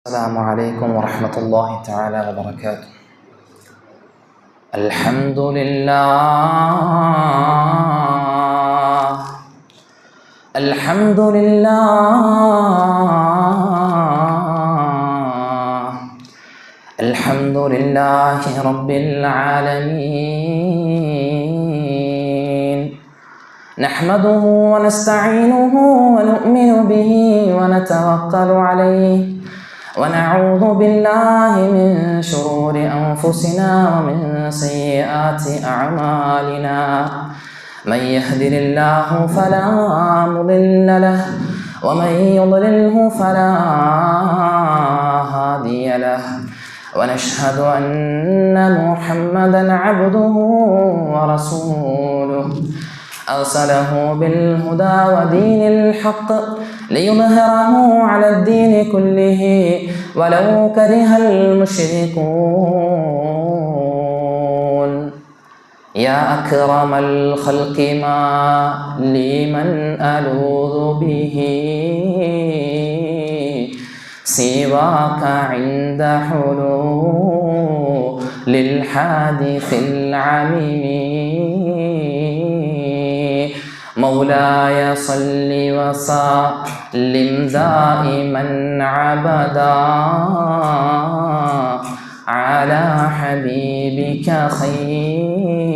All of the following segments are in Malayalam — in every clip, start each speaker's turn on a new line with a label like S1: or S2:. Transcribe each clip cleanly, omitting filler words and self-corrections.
S1: السلام عليكم ورحمة الله تعالى وبركاته. الحمد لله الحمد لله الحمد لله رب العالمين. نحمده ونستعينه ونؤمن به ونتوكل عليه ونعوذ بالله من شرور أنفسنا ومن سيئات أعمالنا. من يهده الله فلا مضل له ومن يضلله فلا هادي له. ونشهد أن محمدا عبده ورسوله أرسله بالهدى ودين الحق ليظهره على الدين كله ولو كره المشركون. يا أكرم الخلق ما لي من ألوذ به سواك عند حلول الحادث العميم. مولاي صل وسلم دائما عبدا على حبيبك خير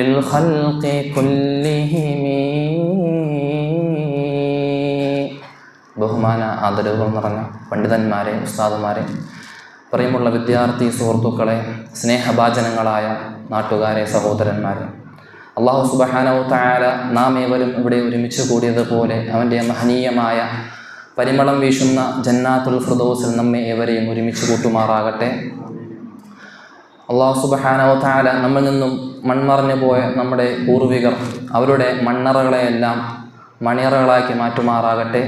S1: الخلق كلهم. ബഹുമാന ആദരവുകൾ നിറഞ്ഞ പണ്ഡിതന്മാരെ, ഉസ്താദുമാരെ, പ്രിയമുള്ള വിദ്യാർത്ഥി സുഹൃത്തുക്കളെ, സ്നേഹഭാജനങ്ങളായ നാട്ടുകാരെ, സഹോദരന്മാരെ, അല്ലാഹു സുബ്ഹാനഹു തആല നാം ഏവരും ഇവിടെ ഒരുമിച്ച് കൂടിയതുപോലെ അവൻ്റെ മഹനീയമായ പരിമളം വീശുന്ന ജന്നാത്തുൽ ഫിർദൗസിൽ നമ്മെ ഏവരെയും ഒരുമിച്ച് കൂട്ടുമാറാകട്ടെ. അല്ലാഹു സുബ്ഹാനഹു തആല നമ്മിൽ നിന്നും മൺമറഞ്ഞു പോയ നമ്മുടെ പൂർവികർ അവരുടെ മണ്ണറകളെയെല്ലാം മണിയറകളാക്കി മാറ്റുമാറാകട്ടെ.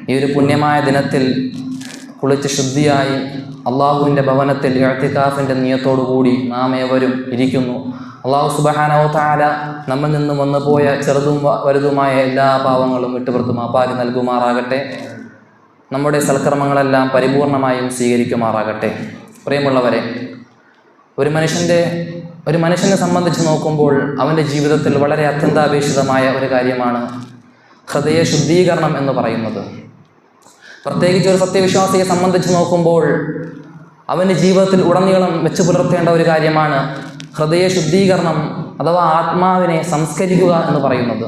S1: ഈ ഒരു പുണ്യമായ ദിനത്തിൽ കുളിച്ച് ശുദ്ധിയായി അള്ളാഹുവിൻ്റെ ഭവനത്തിൽ ഇഅ്തികാഫിൻ്റെ നിയത്തോടു കൂടി നാം ഏവരും ഇരിക്കുന്നു. അല്ലാഹു സുബ്ഹാനഹു തആല നമ്മിൽ നിന്നും വന്നുപോയ ചെറുതും വലുതുമായ എല്ലാ പാവങ്ങളും വിട്ടുപുറത്ത് മാപ്പാക്കി നൽകുമാറാകട്ടെ. നമ്മുടെ സൽക്കർമ്മങ്ങളെല്ലാം പരിപൂർണമായും സ്വീകരിക്കുമാറാകട്ടെ. പ്രിയമുള്ളവരെ, ഒരു മനുഷ്യനെ സംബന്ധിച്ച് നോക്കുമ്പോൾ അവൻ്റെ ജീവിതത്തിൽ വളരെ അത്യന്താപേക്ഷിതമായ ഒരു കാര്യമാണ് ഹൃദയ ശുദ്ധീകരണം എന്ന് പറയുന്നത്. പ്രത്യേകിച്ച് ഒരു സത്യവിശ്വാസിയെ സംബന്ധിച്ച് നോക്കുമ്പോൾ അവൻ്റെ ജീവിതത്തിൽ ഉടനീളം വെച്ച് പുലർത്തേണ്ട ഒരു കാര്യമാണ് ഹൃദയ ശുദ്ധീകരണം അഥവാ ആത്മാവിനെ സംസ്കരിക്കുക എന്ന് പറയുന്നത്.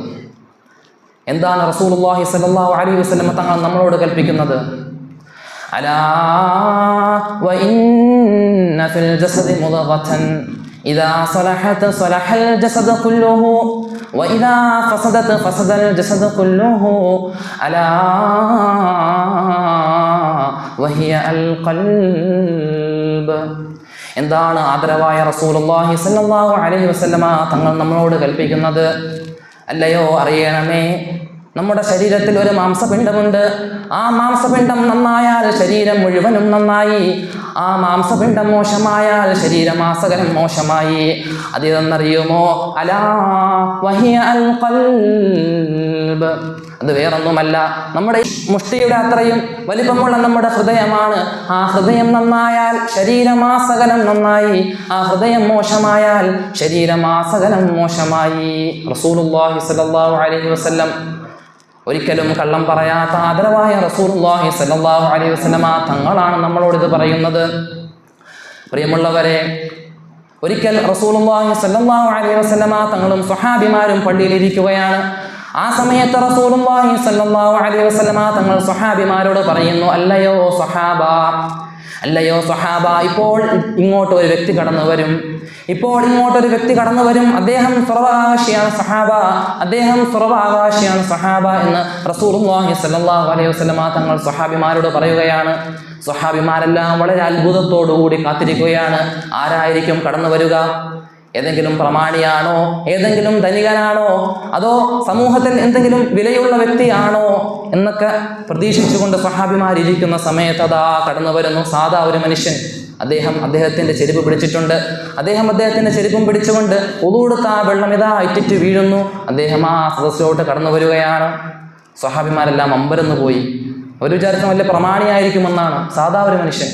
S1: എന്താണ് റസൂലുള്ളാഹി സ്വല്ലല്ലാഹു അലൈഹി വസല്ലം തങ്ങൾ നമ്മളോട് കൽപ്പിക്കുന്നത്? അലാ വ ഇന്ന ഫിൽ ജസദി മുദ്ഗതൻ ഇദാ സലഹത സലഹൽ ജസദു കുല്ലുഹു വ ഇദാ ഫസദത ഫസദൽ ജസദു കുല്ലുഹു അലാ വഹിയ അൽ ഖൽബ്. എന്താണ് ആദരവായ റസൂലുള്ളാഹി സ്വല്ലല്ലാഹു അലൈഹി വസല്ലമ തങ്ങൾ നമ്മളോട് കൽപ്പിക്കുന്നത്? അല്ലയോ അറിയണമേ, നമ്മുടെ ശരീരത്തിൽ ഒരു മാംസപിണ്ഡമുണ്ട്. ആ മാംസപിണ്ഡം നന്നായാൽ ശരീരം മുഴുവനും നന്നായി. ആ മാംസപിണ്ഡം മോശമായാൽ ശരീരമാസകലം മോശമായി. അതെന്നറിയുമോ? അലാ വഹിയ അൽ ഖൽബ്. അത് വേറൊന്നുമല്ല, നമ്മുടെ മുഷ്ടിയുടെ അത്രയും വലിപ്പമുള്ള നമ്മുടെ ഹൃദയമാണ്. ആ ഹൃദയം നന്നായാൽ ശരീരമാസകലം നന്നായി. ആ ഹൃദയം മോശമായാൽ ശരീരമാസകലം മോശമായി. റസൂലുള്ളാഹി സ്വല്ലല്ലാഹു അലൈഹി വസല്ലം ഒരിക്കലും കള്ളം പറയാത്ത ആദരവായ റസൂലുള്ളാഹി സ്വല്ലല്ലാഹു അലൈഹി വസല്ലമ തങ്ങളാണ് നമ്മളോട് ഇത് പറയുന്നത്. പ്രിയമുള്ളവരെ, ഒരിക്കൽ റസൂലുള്ളാഹി സ്വല്ലല്ലാഹു അലൈഹി വസല്ലമ തങ്ങളും സ്വഹാബിമാരും പള്ളിയിലിരിക്കുകയാണ്. ആ സമയത്ത് റസൂലുള്ളാഹി സ്വല്ലല്ലാഹു അലൈഹി വസല്ലമ തങ്ങൾ സ്വഹാബിമാരോട് പറയുന്നു, അല്ലയോ സ്വഹാബ, ഇപ്പോൾ ഇങ്ങോട്ട് ഒരു വ്യക്തി കടന്നു വരും. അദ്ദേഹം സ്വർഗ്ഗാവകാശിയാണ് സഹാബ എന്ന് റസൂലുള്ളാഹി സ്വല്ലല്ലാഹു അലൈഹി വസല്ലമ തങ്ങൾ സ്വഹാബിമാരോട് പറയുകയാണ്. സ്വഹാബിമാരെല്ലാം വളരെ അത്ഭുതത്തോടുകൂടി കാത്തിരിക്കുകയാണ്. ആരായിരിക്കും കടന്നു വരിക? ഏതെങ്കിലും പ്രമാണിയാണോ? ഏതെങ്കിലും ധനികനാണോ? അതോ സമൂഹത്തിൽ എന്തെങ്കിലും വിലയുള്ള വ്യക്തിയാണോ എന്നൊക്കെ പ്രതീക്ഷിച്ചുകൊണ്ട് സ്വഹാബിമാരിയ്ക്കുന്ന സമയത്ത് അതാ കടന്നു വരുന്നു സാധാ ഒരു മനുഷ്യൻ. അദ്ദേഹത്തിന്റെ ചെരുപ്പ് പിടിച്ചിട്ടുണ്ട്. അദ്ദേഹത്തിന്റെ ചെരുപ്പും പിടിച്ചുകൊണ്ട് ഉളൂടുത്ത ആ വെള്ളം ഇതാ ഇറ്റിറ്റ് വീഴുന്നു. അദ്ദേഹം ആ സദസ്സിലോട്ട് കടന്നു വരികയാണ്. സ്വഹാബിമാരെല്ലാം അമ്പരന്ന് പോയി. അവർ വിചാരിച്ച വലിയ പ്രമാണിയായിരിക്കുമെന്നാണ് സാധാ ഒരു മനുഷ്യൻ.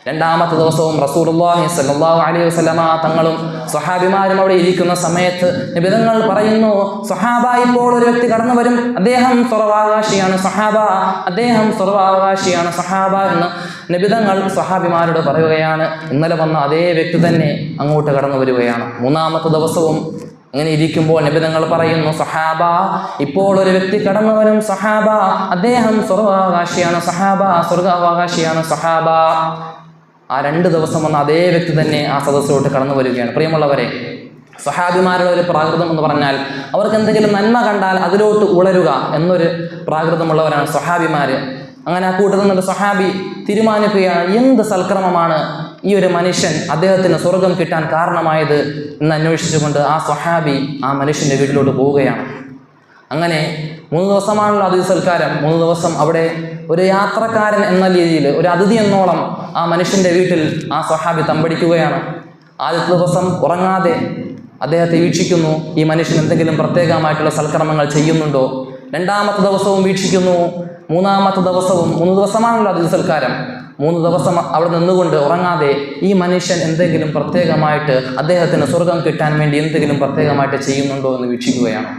S1: രണ്ടാമത്തെ ദിവസവും റസൂലുള്ളാഹി സ്വല്ലല്ലാഹു അലൈഹി വസല്ലമ തങ്ങളും സ്വഹാബിമാരും അവിടെ ഇരിക്കുന്ന സമയത്ത് നബിതങ്ങൾ പറയുന്നു, സ്വഹാബ, ഇപ്പോൾ ഒരു വ്യക്തി കടന്നു വരും, അദ്ദേഹം സ്വർഗ്ഗാവകാശിയാണ് സ്വഹാബ, അദ്ദേഹം സ്വർഗ്ഗാവകാശിയാണ് സ്വഹാബ എന്ന് നബിതങ്ങൾ സ്വഹാബിമാരോട് പറയുകയാണ്. ഇന്നലെ വന്ന അതേ വ്യക്തി തന്നെ അങ്ങോട്ട് കടന്നു വരികയാണ്. മൂന്നാമത്തെ ദിവസവും ഇങ്ങനെ ഇരിക്കുമ്പോൾ നബിതങ്ങൾ പറയുന്നു, സ്വഹാബ, ഇപ്പോൾ ഒരു വ്യക്തി കടന്നു വരും സ്വഹാബ, അദ്ദേഹം സ്വർഗ്ഗാവകാശിയാണ് സ്വഹാബ, സ്വർഗ്ഗാവകാശിയാണ് സ്വഹാബ. ആ 2 ദിവസം വന്ന അതേ വ്യക്തി തന്നെ ആ സദസ്സിലോട്ട് കടന്നു വരികയാണ്. പ്രിയമുള്ളവരെ, സ്വഹാബിമാരുടെ ഒരു പ്രാകൃതം എന്ന് പറഞ്ഞാൽ അവർക്ക് എന്തെങ്കിലും നന്മ കണ്ടാൽ അതിലോട്ട് ഉളരുക എന്നൊരു പ്രാകൃതമുള്ളവരാണ് സ്വഹാബിമാർ. അങ്ങനെ ആ കൂട്ടത്തിൽ നിന്നൊരു സ്വഹാബി തീരുമാനിക്കുകയാണ്, എന്ത് സൽക്രമമാണ് ഈ ഒരു മനുഷ്യൻ അദ്ദേഹത്തിന് സ്വർഗം കിട്ടാൻ കാരണമായത് എന്ന് അന്വേഷിച്ചുകൊണ്ട് ആ സ്വഹാബി ആ മനുഷ്യൻ്റെ വീട്ടിലോട്ട് പോവുകയാണ്. അങ്ങനെ 3 ദിവസമാണല്ലോ അതിഥി സൽക്കാരം. 3 ദിവസം അവിടെ ഒരു യാത്രക്കാരൻ എന്ന രീതിയിൽ, ഒരു അതിഥി എന്നോളം ആ മനുഷ്യൻ്റെ വീട്ടിൽ ആ സ്വഹാബി തമ്പടിക്കുകയാണ്. ആദ്യത്തെ ദിവസം ഉറങ്ങാതെ അദ്ദേഹത്തെ വീക്ഷിക്കുന്നു, ഈ മനുഷ്യൻ എന്തെങ്കിലും പ്രത്യേകമായിട്ടുള്ള സൽക്കർമ്മങ്ങൾ ചെയ്യുന്നുണ്ടോ. രണ്ടാമത്തെ ദിവസവും വീക്ഷിക്കുന്നു. മൂന്നാമത്തെ ദിവസവും, 3 ദിവസമാണല്ലോ അതിഥി സൽക്കാരം, 3 ദിവസം അവിടെ നിന്നുകൊണ്ട് ഉറങ്ങാതെ ഈ മനുഷ്യൻ എന്തെങ്കിലും പ്രത്യേകമായിട്ട് അദ്ദേഹത്തിന് സ്വർഗം കിട്ടാൻ വേണ്ടി എന്തെങ്കിലും പ്രത്യേകമായിട്ട് ചെയ്യുന്നുണ്ടോ എന്ന് വീക്ഷിക്കുകയാണ്.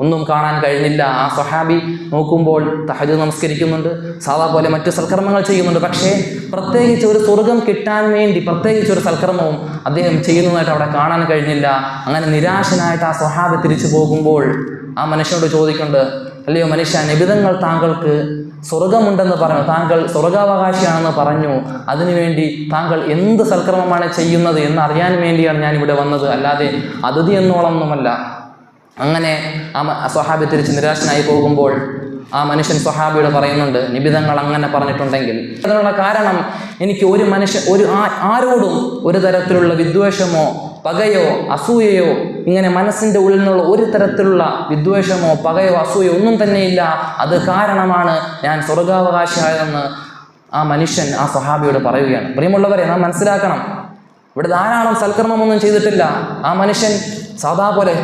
S1: ഒന്നും കാണാൻ കഴിഞ്ഞില്ല. ആ സ്വഹാബി നോക്കുമ്പോൾ തഹജ്ജുദ് നമസ്കരിക്കുന്നുണ്ട്, സാധാ പോലെ മറ്റു സൽക്കർമ്മങ്ങൾ ചെയ്യുന്നുണ്ട്. പക്ഷേ പ്രത്യേകിച്ച് ഒരു സ്വർഗം കിട്ടാൻ വേണ്ടി പ്രത്യേകിച്ച് ഒരു സൽക്കർമ്മവും അദ്ദേഹം ചെയ്യുന്നതായിട്ട് അവിടെ കാണാൻ കഴിഞ്ഞില്ല. അങ്ങനെ നിരാശനായിട്ട് ആ സ്വഹാബി തിരിച്ചു പോകുമ്പോൾ ആ മനുഷ്യനോട് ചോദിക്കുന്നുണ്ട്, അല്ലയോ മനുഷ്യ, നബിതങ്ങൾ താങ്കൾക്ക് സ്വർഗമുണ്ടെന്ന് പറഞ്ഞു, താങ്കൾ സ്വർഗാവകാശിയാണെന്ന് പറഞ്ഞു, അതിനുവേണ്ടി താങ്കൾ എന്ത് സൽക്കർമ്മമാണ് ചെയ്യുന്നത് എന്നറിയാൻ വേണ്ടിയാണ് ഞാൻ ഇവിടെ വന്നത്, അല്ലാതെ അതിഥി എന്നോളമൊന്നുമല്ല. അങ്ങനെ ആ സ്വഹാബി തിരിച്ച് നിരാശനായി പോകുമ്പോൾ ആ മനുഷ്യൻ സ്വഹാബിയോട് പറയുന്നുണ്ട്, നിബിതങ്ങൾ അങ്ങനെ പറഞ്ഞിട്ടുണ്ടെങ്കിൽ അതിനുള്ള കാരണം എനിക്ക് ആരോടും ഒരു തരത്തിലുള്ള വിദ്വേഷമോ പകയോ അസൂയയോ, ഇങ്ങനെ മനസ്സിൻ്റെ ഉള്ളിൽ നിന്നുള്ള ഒരു തരത്തിലുള്ള വിദ്വേഷമോ പകയോ അസൂയോ ഒന്നും തന്നെയില്ല, അത് കാരണമാണ് ഞാൻ സ്വർഗാവകാശിയായതെന്ന് ആ മനുഷ്യൻ ആ സ്വഹാബിയോട് പറയുകയാണ്. പ്രിയമുള്ളവരെ, നാം മനസ്സിലാക്കണം, ഇവിടെ ധാരാളം സൽക്കർമ്മമൊന്നും ചെയ്തിട്ടില്ല. ആ മനുഷ്യൻ സാധാ പോലെ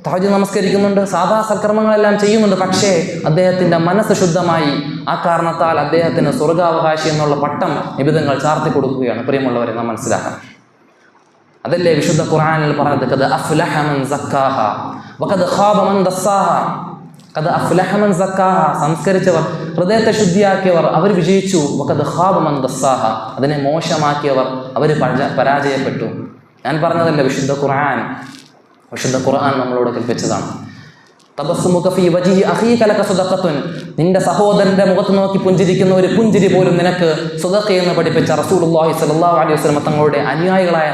S1: തഹജ്ജുദ് നമസ്കരിക്കുന്നുണ്ട്, സാധാ സൽക്കർമ്മങ്ങളെല്ലാം ചെയ്യുന്നുണ്ട്. പക്ഷേ അദ്ദേഹത്തിൻ്റെ മനസ്സ് ശുദ്ധമായി. ആ കാരണത്താൽ അദ്ദേഹത്തിന് സ്വർഗാവകാശി എന്നുള്ള പട്ടം നിബിധങ്ങൾ ചാർത്തി കൊടുക്കുകയാണ്. പ്രിയമുള്ളവരെ, നാം മനസ്സിലാക്കണം. അതല്ലേ വിശുദ്ധ ഖുർആനിൽ പറഞ്ഞത്, ഖദ് അഫ്ലഹ മൻ സക്കാഹ വഖദ് ഖാബ മൻ ദസ്സാഹ. ഖദ് അഫ്ലഹ മൻ സക്കാഹ, സംസ്കരിച്ചവർ, ഹൃദയത്തെ ശുദ്ധിയാക്കിയവർ, അവർ വിജയിച്ചു. വഖദ് ഖാബ മൻ ദസ്സാഹ, അതിനെ മോശമാക്കിയവർ, അവർ പരാജയപ്പെട്ടു. ഞാൻ പറഞ്ഞതല്ല വിശുദ്ധ ഖുർആൻ. വിശുദ്ധ ഖുർആൻ നമ്മളോട് കൽപ്പിച്ചതാണ്. തബസ്സുമുക ഫീ വജ്ഹി അഖീക ലക സദഖത്തുൻ, നിന്റെ സഹോദരന്റെ മുഖത്ത് നോക്കി പുഞ്ചിരിക്കുന്ന ഒരു പുഞ്ചിരി പോലും നിനക്ക് സദഖ എന്ന് പഠിപ്പിച്ച റസൂലുള്ളാഹി സ്വല്ലല്ലാഹു അലൈഹി വസല്ലം തങ്ങളുടെ അനുയായികളായ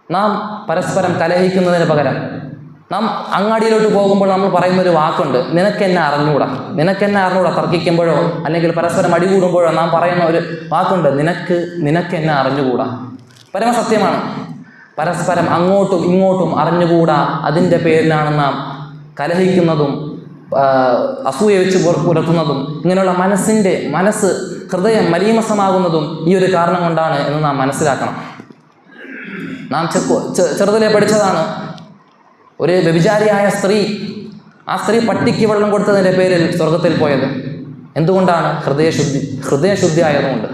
S1: നാം പരസ്പരം കലഹിക്കുന്നതിന് പകരം, നാം അങ്ങാടിയിലോട്ട് പോകുമ്പോൾ നമ്മൾ പറയുന്നൊരു വാക്കുണ്ട്, നിനക്കെന്നെ അറിഞ്ഞൂടാ. തർക്കിക്കുമ്പോഴോ അല്ലെങ്കിൽ പരസ്പരം അടികൂടുമ്പോഴോ നാം പറയുന്ന ഒരു വാക്കുണ്ട്, നിനക്കെന്നെ അറിഞ്ഞുകൂടാ. പരമസത്യമാണ്. പരസ്പരം അങ്ങോട്ടും ഇങ്ങോട്ടും അറിഞ്ഞുകൂടാ. അതിൻ്റെ പേരിലാണ് നാം കലഹിക്കുന്നതും അസൂയ വെച്ച് പുലർത്തുന്നതും. ഇങ്ങനെയുള്ള ഹൃദയം മലീമസമാകുന്നതും ഈ ഒരു കാരണം കൊണ്ടാണ് എന്ന് നാം മനസ്സിലാക്കണം. നാം ചെറുതിലെ പഠിച്ചതാണ്, ഒരു വ്യഭിചാരിയായ സ്ത്രീ, ആ സ്ത്രീ പട്ടിക്ക് വെള്ളം കൊടുത്തതിൻ്റെ പേരിൽ സ്വർഗത്തിൽ പോയത് എന്തുകൊണ്ടാണ്? ഹൃദയശുദ്ധി ആയതുകൊണ്ട്.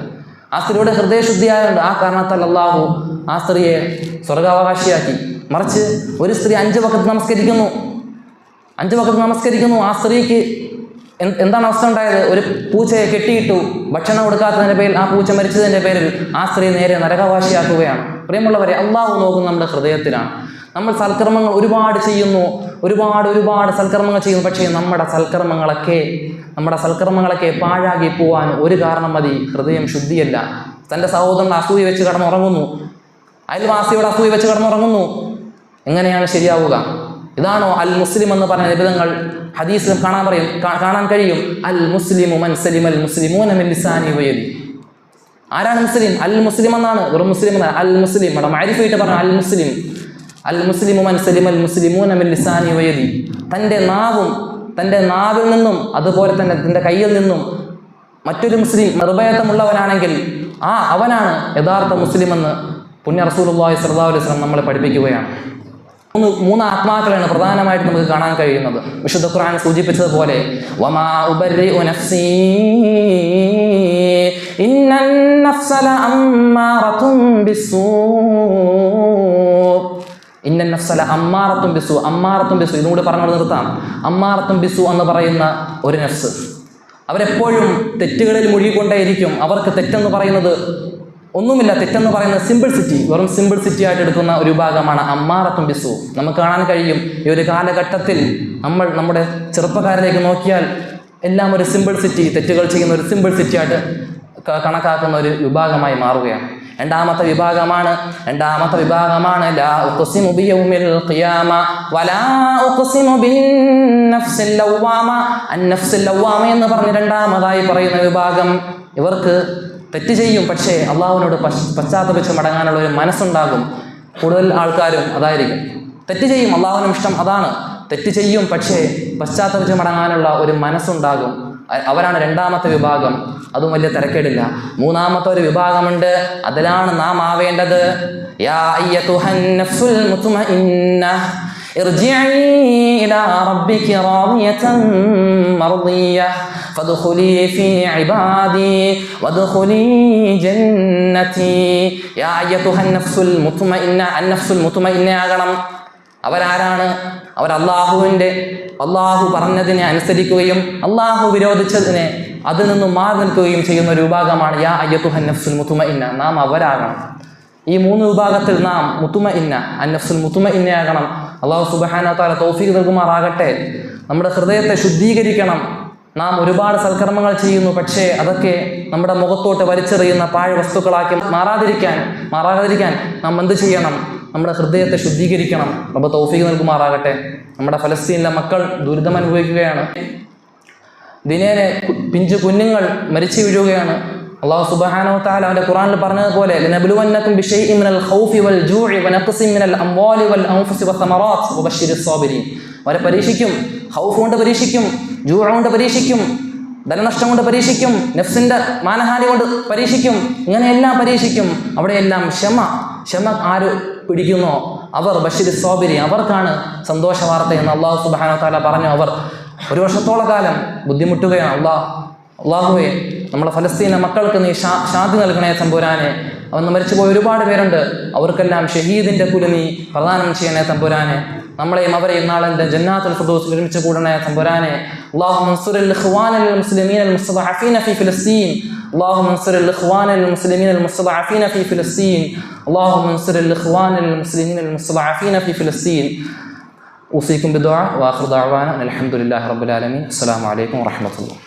S1: ആ സ്ത്രീയുടെ ഹൃദയശുദ്ധിയായതുകൊണ്ട്. ആ കാരണത്താൽ അല്ലാഹു ആ സ്ത്രീയെ സ്വർഗാവകാശിയാക്കി. മറിച്ച് ഒരു സ്ത്രീ 5 വഖത്ത് നമസ്കരിക്കുന്നു. ആ സ്ത്രീക്ക് എന്താണ് അവസ്ഥ ഉണ്ടായത്? ഒരു പൂച്ചയെ കെട്ടിയിട്ടു, ഭക്ഷണം കൊടുക്കാത്തതിൻ്റെ പേരിൽ, ആ പൂച്ച മരിച്ചതിൻ്റെ പേരിൽ ആ സ്ത്രീ നേരെ നരകാവകാശിയാക്കുകയാണ്. പ്രിയമുള്ളവരെ, അല്ലാഹു നോക്കുന്നത് നമ്മുടെ ഹൃദയത്തിലാണ്. നമ്മൾ സൽക്കർമ്മങ്ങൾ ഒരുപാട് ചെയ്യുന്നു, ഒരുപാട് സൽക്കർമ്മങ്ങൾ ചെയ്യുന്നു. പക്ഷേ നമ്മുടെ സൽക്കർമ്മങ്ങളൊക്കെ പാഴാകി പോവാൻ ഒരു കാരണം മതി, ഹൃദയം ശുദ്ധിയല്ല. തൻ്റെ സഹോദരൻ അസൂയ വെച്ച് കടന്നുറങ്ങുന്നു, അയൽവാസിയോട് അസൂയ വെച്ച് കടന്നുറങ്ങുന്നു. എങ്ങനെയാണ് ശരിയാവുക? ഇതാണോ അൽ മുസ്ലിം എന്ന് പറഞ്ഞ നിബിധങ്ങൾ ഹദീസിൽ കാണാൻ കഴിയും. അൽ മുസ്ലിമു മൻ സലിമൽ മുസ്ലിമൂന മിൻ ലിസാനി വയദി. ആരാണ് മുസ്ലിം? അൽ മുസ്ലിം എന്നാണ്, വെറും മുസ്ലിം എന്നാണ്. അൽ മുസ്ലിം അവിടെ മഅരിഫയായിട്ട് പറഞ്ഞ അൽ മുസ്ലിമു മൻ സലിമൽ മുസ്ലിമൂന മിൻ ലിസാനി വയദി. തൻ്റെ നാവിൽ നിന്നും അതുപോലെ തന്നെ തൻ്റെ കയ്യിൽ നിന്നും മറ്റൊരു മുസ്ലിം നിർഭയത്വമുള്ളവനാണെങ്കിൽ അവനാണ് യഥാർത്ഥ മുസ്ലിം എന്ന് പുണ്യ റസൂലുള്ളാഹി സ്വല്ലല്ലാഹു അലൈഹി വസല്ലം നമ്മളെ പഠിപ്പിക്കുകയാണ്. മൂന്ന് ആത്മാക്കളാണ് പ്രധാനമായിട്ട് നമുക്ക് കാണാൻ കഴിയുന്നത്. വിശുദ്ധ ഖുർആൻ സൂചിപ്പിച്ചതുപോലെ വമാ ഉബർരിഉ നഫ്സീ ഇന്നൻ നഫ്സ ലഅമ്മാറത്തുൻ ബിസ്സൂ ഇന്നൻ നഫ്സ ലഅമ്മാറത്തുൻ ബിസ്സൂ. അമ്മാറത്തുൻ ബിസ്സൂ ഇതുകൂടി പറഞ്ഞു നിർത്താം. അമ്മാറത്തുൻ ബിസ്സൂ എന്ന് പറയുന്ന ഒരു നഫ്സ് അവരെപ്പോഴും തെറ്റുകളിൽ മുഴുകിക്കൊണ്ടേയിരിക്കും. അവർക്ക് തെറ്റെന്ന് പറയുന്നത് ഒന്നുമില്ല. തെറ്റെന്ന് പറയുന്നത് സിമ്പിൾസിറ്റി, വെറും സിമ്പിൾസിറ്റി ആയിട്ട് എടുക്കുന്ന ഒരു വിഭാഗമാണ് അമ്മാറത്തും ബിസു. നമുക്ക് കാണാൻ കഴിയും ഈ ഒരു കാലഘട്ടത്തിൽ നമ്മുടെ ചെറുപ്പക്കാരിലേക്ക് നോക്കിയാൽ എല്ലാം ഒരു സിമ്പിൾസിറ്റി, തെറ്റുകൾ ചെയ്യുന്ന ഒരു സിമ്പിൾസിറ്റി ആയിട്ട് കണക്കാക്കുന്ന ഒരു വിഭാഗമായി മാറുകയാണ്. രണ്ടാമത്തെ വിഭാഗമാണ് ലാ ഉഖ്സിമു ബിയൗമിൽ ഖിയാമ വലാ ഉഖ്സിമു ബിന്നഫ്സിൽ ലവ്വാമ. അന്നഫ്സുൽ ലവ്വാമ എന്ന് പറഞ്ഞ് രണ്ടാമതായി പറയുന്ന വിഭാഗം, ഇവർക്ക് തെറ്റ് ചെയ്യും പക്ഷേ അള്ളാഹുവിനോട് പശ്ചാത്തപിച്ച് മടങ്ങാനുള്ള ഒരു മനസ്സുണ്ടാകും. കൂടുതൽ ആൾക്കാരും അതായിരിക്കും. തെറ്റ് ചെയ്യും, അള്ളാഹുവിനും ഇഷ്ടം അതാണ്. തെറ്റ് ചെയ്യും പക്ഷേ പശ്ചാത്തപിച്ച് മടങ്ങാനുള്ള ഒരു മനസ്സുണ്ടാകും. അവരാണ് രണ്ടാമത്തെ വിഭാഗം. അതും വലിയ തിരക്കേടില്ല. മൂന്നാമത്തെ ഒരു വിഭാഗമുണ്ട്, അതിലാണ് നാം ആവേണ്ടത്. യാ അയ്യതുഹൻ നഫ്സുൽ മുത്മഇന്ന ഇർജിഇ ഇലാ റബ്ബികി റാദിയതൻ മർദിയ ഫദ്ഖുലി ഫീ ഇബാദി വദ്ഖുലി ജന്നതി. യാ അയ്യതുഹൻ നഫ്സുൽ മുത്മഇന്ന, അന്നഫ്സുൽ മുത്മഇന്ന ആകണം. അവരാരാണ്? അവർ അള്ളാഹു പറഞ്ഞതിനെ അനുസരിക്കുകയും അള്ളാഹു വിരോധിച്ചതിനെ അതിൽ നിന്നും മാറി നിൽക്കുകയും ചെയ്യുന്ന ഒരു വിഭാഗമാണ് യാ അയ്യതുഹൻ നഫ്സുൽ മുത്മഇന്ന. നാം അവരാകണം. ഈ മൂന്ന് വിഭാഗത്തിൽ നാം മുത്മഇന്ന, അന്നഫ്സുൽ മുത്മഇന്നയാകണം. അള്ളാഹു സുബ്ഹാനഹു വ തആല തൗഫീഖ് നൽകുമാറാകട്ടെ. നമ്മുടെ ഹൃദയത്തെ ശുദ്ധീകരിക്കണം. നാം ഒരുപാട് സൽക്കർമ്മങ്ങൾ ചെയ്യുന്നു, പക്ഷേ അതൊക്കെ നമ്മുടെ മുഖത്തോട്ട് വലിച്ചെറിയുന്ന പാഴ് വസ്തുക്കളാക്കി മാറാതിരിക്കാൻ നാം എന്ത് ചെയ്യണം? നമ്മുടെ ഹൃദയത്തെ ശുദ്ധീകരിക്കണം. റബ്ബ് തൗഫീഖ് നൽകുമാറാകട്ടെ. നമ്മുടെ ഫലസ്തീനിലെ മക്കൾ ദുരിതം അനുഭവിക്കുകയാണ്. ദിനേനെ പിഞ്ചു കുഞ്ഞുങ്ങൾ മരിച്ചു വീഴുകയാണ്. അല്ലാഹു സുബ്ഹാനഹു വ തആല അവന്റെ ഖുർആനിൽ പറഞ്ഞതുപോലെ ലനബ്ലുവന്നകും ബിശൈഇൻ മിനൽ ഖൗഫി വൽ ജൂഇ വനഖ്സിൻ മിനൽ അംവാലി വൽ അൻഫുസി വസ്സമറാത്ത് വബശ്ശിരിസ് സാബിരീൻ. അവരെ പരീക്ഷിക്കും. ഖൗഫ് കൊണ്ട് പരീക്ഷിക്കും, ജൂഅ കൊണ്ട് പരീക്ഷിക്കും, ധനനഷ്ടം കൊണ്ട് പരീക്ഷിക്കും, നഫ്സിന്റെ മാനഹാനി കൊണ്ട് പരീക്ഷിക്കും. ഇങ്ങനെയെല്ലാം പരീക്ഷിക്കും. അവിടെയെല്ലാം ക്ഷമ ആര് പിടിക്കുന്നോ അവർ ബശ്ശിരിസ് സാബിരീൻ, അവർക്കാണ് സന്തോഷ വാർത്ത എന്ന് അല്ലാഹു സുബ്ഹാനഹു വ തആല പറഞ്ഞു. അവർ ഒരു വർഷത്തോളം കാലം ബുദ്ധിമുട്ടുകയാണ്. അള്ളാഹുവേ, നമ്മളെ ഫലസ്തീനെ മക്കൾക്ക് നീ ശാന്തി നൽകണേ തമ്പുരാനെ. അവന്ന് മരിച്ചുപോയ ഒരുപാട് പേരുണ്ട്. അവർക്കെല്ലാം ഷഹീദിന്റെ കുലി നീ പ്രദാനം ചെയ്യണേ തമ്പുരാനെ. നമ്മളെയും അവരെയും നാളെ ജന്നാത്തുൽ ഫിർദൗസിൽ ഒരുമിച്ച് കൂടണേ തമ്പുരാനെ. اللهم انصر الاخوان المسلمين المستضعفين في فلسطين. اللهم انصر الاخوان المسلمين المستضعفين في فلسطين. اللهم انصر الاخوان المسلمين المستضعفين في فلسطين. اوصيكم بالدعاء واخر دعوانا الحمد لله رب العالمين. السلام عليكم ورحمة الله.